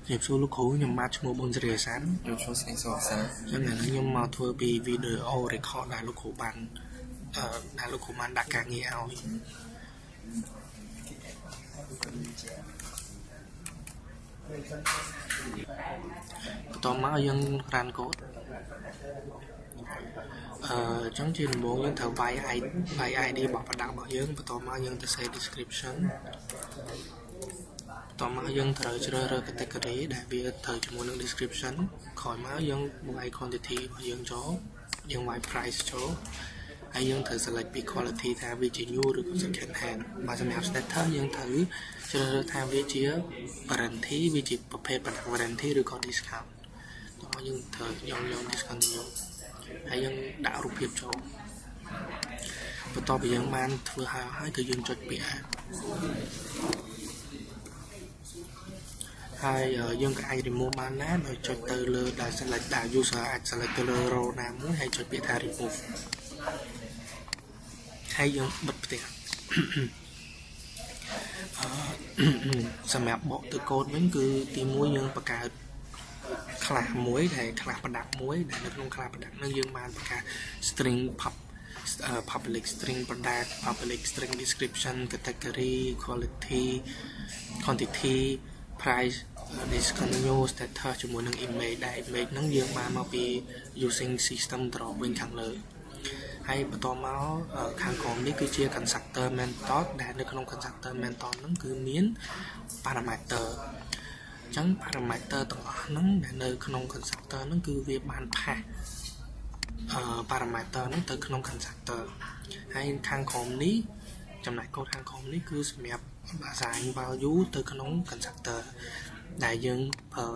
Dịp xu lúc hú nhưng mà chúng bốn rìa sẵn Dịp xu sáng sổ sáng cho nên là nhưng mà thua bị video record đại lúc hú bàn đại lúc hú bàn đặt càng nghe ao tóm máu dân ran code trong chuyện bốn dân thở bài ID bỏ vào đăng bảo dân và tóm máu dân thở say description tóm máu dân thở rơ category đại vì thở cho một description khỏi máu dân bài quantity và dân chó dân bài price chó hay dân thử select bị quality thay vì chỉ new được second hand mà trong app status dân thử cho thay vì chỉ warranty vì chỉประเภท warranty หรือก็ discount đó dân thử dòng discount nhiều hay dân đạoรูปភាពចូលបន្ទាប់ពីយើងបានធ្វើហើយគឺយើងចុចពាក្យហើយយើងក៏អាច remove បានដែរដោយចុចទៅលើដែល select ដែល user អាច select ទៅលើ row ណាមួយហើយចុចពាក្យថា remove ហើយយើងបិទផ្ទះសម្រាប់បកទៅកូដវិញគឺទី1យើងបង្កើតខ្លះមួយដែលខ្លះប្រដាប់មួយដែលនៅក្នុងខ្លះប្រដាប់នឹងយើងបានបង្កើត string public string product public string description category quality quantity price discontinuous status ជាមួយនឹង image ដែល image ហ្នឹងយើងបានមកពី using system draw វិញខាងលើហើយបន្តមកខាងក្រោមនេះគឺជា constructor method ដែលនៅក្នុង constructor method ហ្នឹងគឺមាន parameter អញ្ចឹង parameter ទាំងអស់ហ្នឹងដែលនៅក្នុង constructor ហ្នឹងគឺវាបានផាសparameter ហ្នឹងទៅក្នុង constructor ហើយខាងក្រោមនេះចំណែកកូដខាងក្រោមនេះគឺសម្រាប់ assign value ទៅក្នុង constructor ដែលយើងប្រើ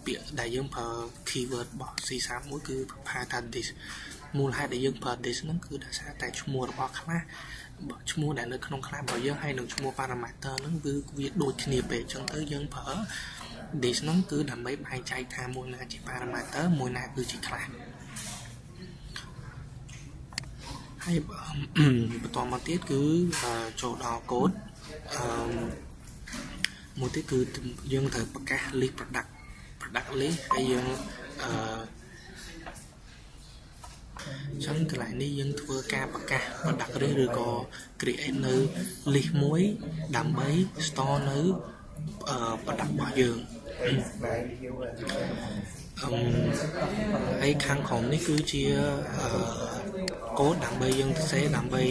ពាក្យដែលយើងប្រើ keyword របស់ C31 គឺផាសថា this មូលហេតុដែលយើងប្រើ this ហ្នឹងគឺដោយសារតែឈ្មោះរបស់ខ្លះឈ្មោះដែលនៅក្នុងខ្លះរបស់យើងហើយនឹងឈ្មោះ parameter ហ្នឹងគឺវាដូចគ្នាពេកអញ្ចឹងទៅយើងប្រើ this ហ្នឹងគឺដើម្បីបែងចែកថាមួយណាជា parameter មួយណាគឺជាខ្លះហើយបន្តមកទៀតគឺចូលដល់កូដមួយទៀតគឺយើងត្រូវប្រកាស list product list ហើយយើងចឹងកន្លែងនេះយើងធ្វើការប្រកាស product ឬក៏ create នៅ list មួយដើម្បី store នៅ product របស់យើងហើយខាងក្រោមនេះគឺជាកូដដើម្បីយើងសរសេរដើម្បី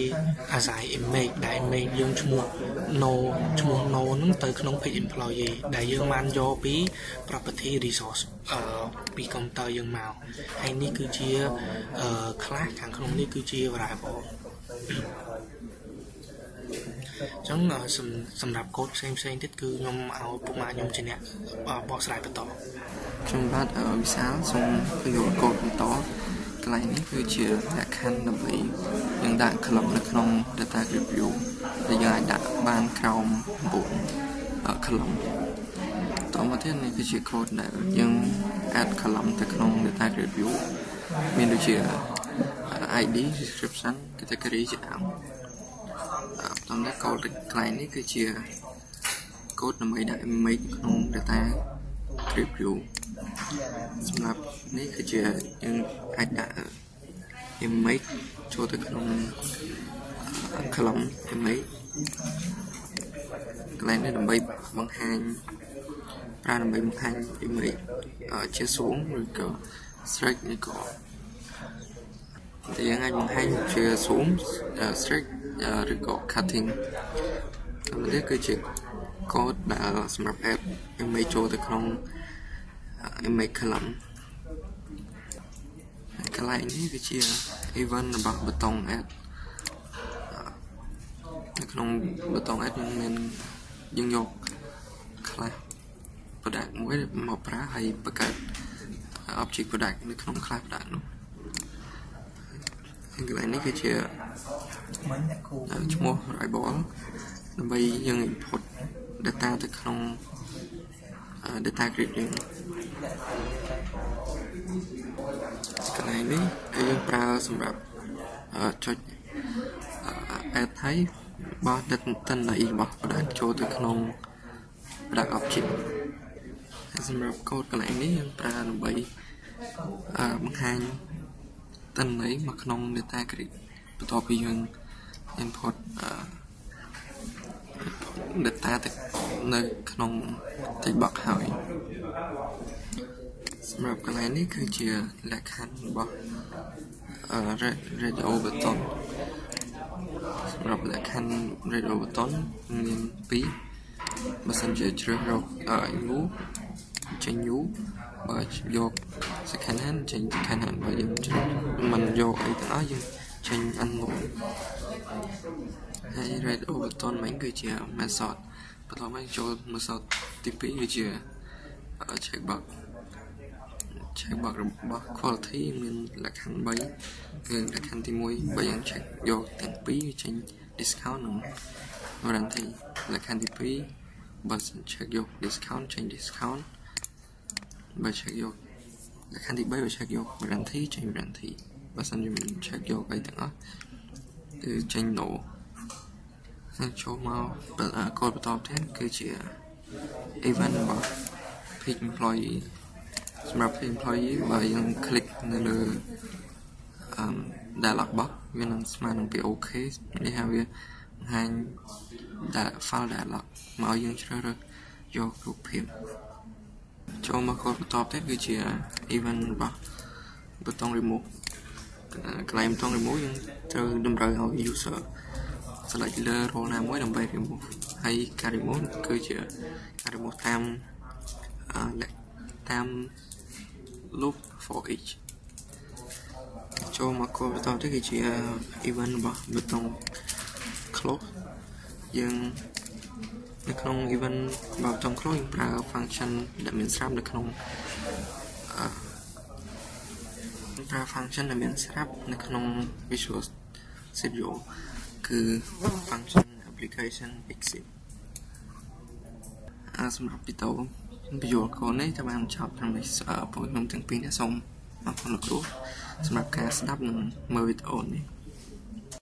assign image ដែល image យើងឈ្មោះ no ហ្នឹងទៅក្នុង page employee ដែលយើងបានយកពី property resource ពី computer យើងមកហើយនេះគឺជា class ខាងក្នុងនេះគឺជា variable ចឹងសម្រាប់កូដផ្សេងទៀតគឺខ្ញុំឲ្យពុកម៉ាក់ខ្ញុំជាអ្នកបកស្រាយបន្តខ្ញុំបាទវិសាលសូមពន្យល់កូដបន្តកន្លែងនេះគឺជាលក្ខខណ្ឌដើម្បីយើងដាក់ column នៅក្នុង data grid view ដែលយើងអាចដាក់បានក្រោម9 column តោះមកទៀតនេះគឺជាកូដដែលយើង add column ទៅក្នុង data grid view មានដូចជា ID description category ជាដើមតាមដែលកូដកន្លែងនេះគឺជាកូដដើម្បីដាក់ image ក្នុង data grid view សម្រាប់នេះគឺជាយើងអាចដាក់ image ចូលទៅក្នុង column image កន្លែងនេះដើម្បីបង្ហាញimage ជាសួងឬក៏ stretch ឬក៏យើងអាចបង្ហាញជាសួង stretch ឬក៏ cutting នេះគឺជាកូដដែលសម្រាប់ add image ចូលទៅក្នុង image column កន្លែងនេះគឺជា event របស់ button add នៅក្នុង button add យើងយក class product មួយមកប្រើហើយបង្កើត object product នៅក្នុង class product នោះកន្លែងនេះគឺជាឈ្មោះ variable ដើម្បីយើង input data ទៅក្នុង data grid យើងកន្លែងនេះយើងប្រើសម្រាប់ចុច add ហើយបោះទឹកតន័យរបស់ product ចូលទៅក្នុង product object សម្រាប់កូដកន្លែងនេះយើងប្រើដើម្បីបង្ហាញទិន្នន័យមកក្នុង data grid បន្ទាប់ពីយើង input data ទៅនៅក្នុង text box ហើយសម្រាប់កន្លែងនេះគឺជាលក្ខខណ្ឌរបស់ radio button សម្រាប់លក្ខខណ្ឌ radio button មាន2បើសិនជាជ្រើសរក new ចេញ new បើយក second hand ចេញ second hand បើយើងមិនយកអីទាំងអស់យើងចេញ unknown ហើយ radio button វិញគឺជា method បន្តមកចូល method ទី2គឺជា checkbox របស់ quality មានលក្ខខណ្ឌ3គឺលក្ខខណ្ឌទី1បើយើង check យកទាំងពីរចេញ discount និង warranty លក្ខខណ្ឌទី2បើសិន check យក discount ចេញ discount បើ check យកលក្ខខណ្ឌទី3បើ check យក warranty ចេញ warranty បើសិនយើង check យកអីទាំងអស់គឺចេញ no ហើយចូលមកកូដបន្តទៀតគឺជា event របស់ page employee សម្រាប់ employee បើយើង click នៅលើ dialog box វានឹងស្មើនឹងពាក្យ OK នេះហើយវាបង្ហាញ file dialog មកយើងជ្រើសរើសយករូបភាពចូលមកកូដបន្តទៀតគឺជា event របស់ button remove កន្លែង button remove យើងត្រូវតម្រូវឲ្យ user select លើ role ណាមួយដើម្បី remove ហើយការ remove គឺជាការ remove តាម loop for each ចូលមកកូដបន្តទៀតគឺជា event របស់ button close យើងនៅក្នុង event របស់ button close យើងប្រើ function ដែលមានស្រាប់នៅក្នុងVisual Studio គឺ function application exit សម្រាប់វីដេអូបញ្ចូលកូននេះจะបានចប់តាមនេះពួកខ្ញុំទាំងពីរនេះសូមអរគុណលោកគ្រូសម្រាប់ការស្ដាប់និងមើលវីដេអូនេះ